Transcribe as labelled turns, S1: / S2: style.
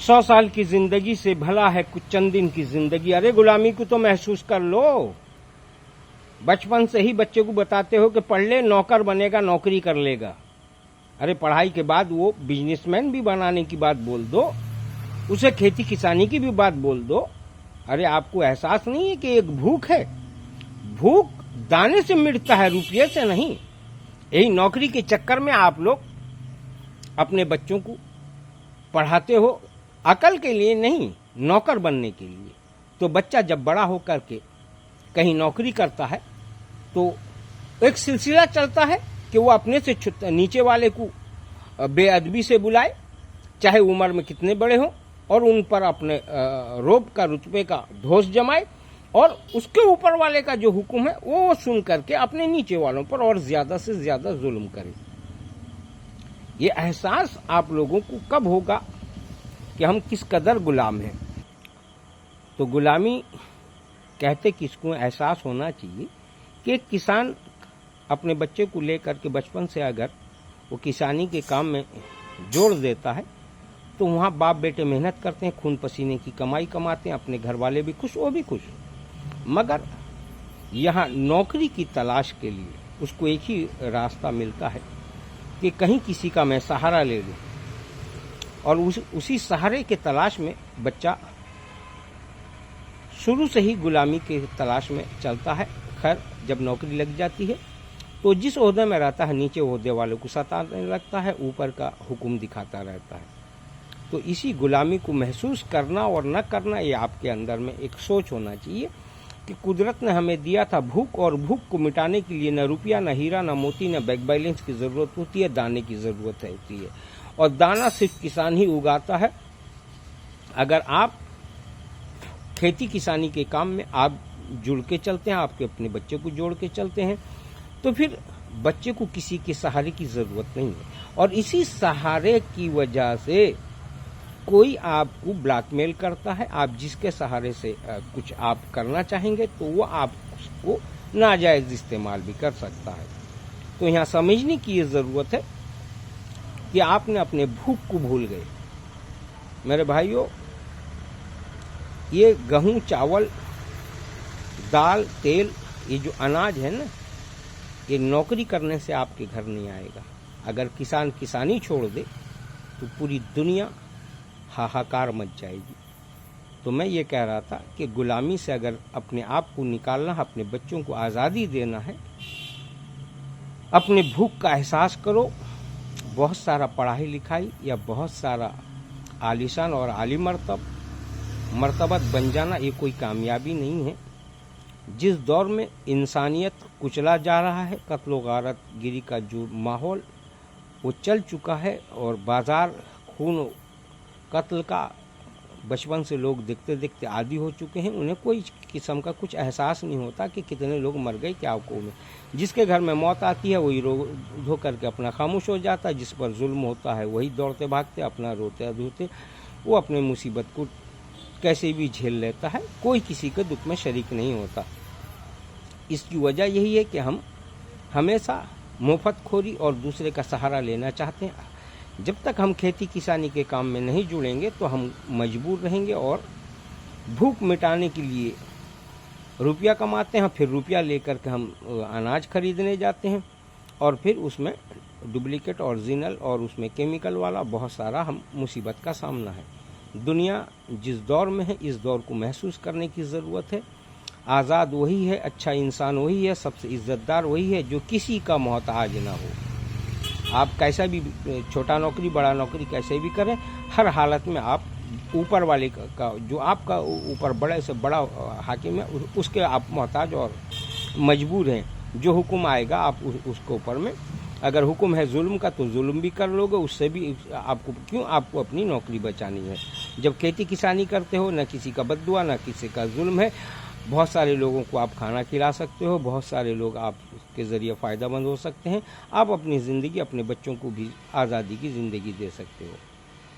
S1: 100 साल की जिंदगी से भला है कुछ चंद दिन की जिंदगी। अरे गुलामी को तो महसूस कर लो। बचपन से ही बच्चे को बताते हो कि पढ़ ले, नौकर बनेगा, नौकरी कर लेगा। अरे पढ़ाई के बाद वो बिजनेसमैन भी बनाने की बात बोल दो, उसे खेती किसानी की भी बात बोल दो। अरे आपको एहसास नहीं है कि एक भूख है, भूख दाने से मिटता है, रुपये से नहीं। यही नौकरी के चक्कर में आप लोग अपने बच्चों को पढ़ाते हो अकल के लिए नहीं, नौकर बनने के लिए। तो बच्चा जब बड़ा होकर के कहीं नौकरी करता है तो एक सिलसिला चलता है कि वो अपने से नीचे वाले को बेअदबी से बुलाए, चाहे उम्र में कितने बड़े हों, और उन पर अपने रोब का, रुतबे का धोस जमाए, और उसके ऊपर वाले का जो हुक्म है वो सुन करके अपने नीचे वालों पर और ज्यादा से ज्यादा जुल्म करे। ये एहसास आप लोगों को कब होगा कि हम किस कदर गुलाम हैं? तो गुलामी कहते किसको एहसास होना चाहिए कि एक किसान अपने बच्चे को लेकर के बचपन से अगर वो किसानी के काम में जोड़ देता है तो वहाँ बाप बेटे मेहनत करते हैं, खून पसीने की कमाई कमाते हैं, अपने घर वाले भी खुश, वो भी खुश। मगर यहाँ नौकरी की तलाश के लिए उसको एक ही रास्ता मिलता है कि कहीं किसी का मैं सहारा ले लूँ, और उसी सहारे के तलाश में बच्चा शुरू से ही गुलामी के तलाश में चलता है। खैर जब नौकरी लग जाती है तो जिस ओहदे में रहता है नीचे ओहदे वालों को सताने लगता है, ऊपर का हुक्म दिखाता रहता है। तो इसी गुलामी को महसूस करना और न करना, ये आपके अंदर में एक सोच होना चाहिए कि कुदरत ने हमें दिया था भूख, और भूख को मिटाने के लिए न रुपया, न हीरा, न मोती, न बैंक बैलेंस की जरूरत होती है, दाने की जरूरत होती है। और दाना सिर्फ किसान ही उगाता है। अगर आप खेती किसानी के काम में आप जुड़ के चलते हैं, आपके अपने बच्चे को जोड़ के चलते हैं, तो फिर बच्चे को किसी के सहारे की जरूरत नहीं है। और इसी सहारे की वजह से कोई आपको ब्लैकमेल करता है। आप जिसके सहारे से कुछ आप करना चाहेंगे तो वो आप उसको नाजायज इस्तेमाल भी कर सकता है। तो यहाँ समझने की ये जरूरत है कि आपने अपने भूख को भूल गए। मेरे भाइयों, ये गेहूं, चावल, दाल, तेल, ये जो अनाज है ना, ये नौकरी करने से आपके घर नहीं आएगा। अगर किसान किसानी छोड़ दे तो पूरी दुनिया हाहाकार मच जाएगी। तो मैं ये कह रहा था कि गुलामी से अगर अपने आप को निकालना है, अपने बच्चों को आज़ादी देना है, अपने भूख का एहसास करो। बहुत सारा पढ़ाई लिखाई या बहुत सारा आलीशान और आली मर्तबत बन जाना ये कोई कामयाबी नहीं है। जिस दौर में इंसानियत कुचला जा रहा है, कत्ल गारत गिरी का जो माहौल वो चल चुका है, और बाजार खून कत्ल का बचपन से लोग देखते देखते आदी हो चुके हैं। उन्हें कोई किस्म का कुछ एहसास नहीं होता कि कितने लोग मर गए, क्या को में। जिसके घर में मौत आती है वही रो धो करके अपना खामोश हो जाता है, जिस पर जुल्म होता है वही दौड़ते भागते अपना रोते धोते वो अपने मुसीबत को कैसे भी झेल लेता है। कोई किसी के दुख में शरीक नहीं होता। इसकी वजह यही है कि हम हमेशा मुफ्तखोरी और दूसरे का सहारा लेना चाहते हैं। जब तक हम खेती किसानी के काम में नहीं जुड़ेंगे तो हम मजबूर रहेंगे, और भूख मिटाने के लिए रुपया कमाते हैं, फिर रुपया लेकर के हम अनाज खरीदने जाते हैं, और फिर उसमें डुप्लीकेट, ओरिजिनल और उसमें केमिकल वाला बहुत सारा हम मुसीबत का सामना है। दुनिया जिस दौर में है, इस दौर को महसूस करने की ज़रूरत है। आज़ाद वही है, अच्छा इंसान वही है, सबसे इज्जतदार वही है जो किसी का मोहताज ना हो। आप कैसा भी छोटा नौकरी बड़ा नौकरी कैसे भी करें, हर हालत में आप ऊपर वाले का जो आपका ऊपर बड़े से बड़ा हाकिम है उसके आप मोहताज और मजबूर हैं। जो हुक्म आएगा आप उसके ऊपर में, अगर हुक्म है जुल्म का तो जुल्म भी कर लोगे, उससे भी आपको क्यों, आपको अपनी नौकरी बचानी है। जब खेती किसानी करते हो न किसी का बद्दुआ न किसी का जुल्म है। बहुत सारे लोगों को आप खाना खिला सकते हो, बहुत सारे लोग आपके ज़रिए फ़ायदेमंद हो सकते हैं। आप अपनी ज़िंदगी अपने बच्चों को भी आज़ादी की ज़िंदगी दे सकते हो।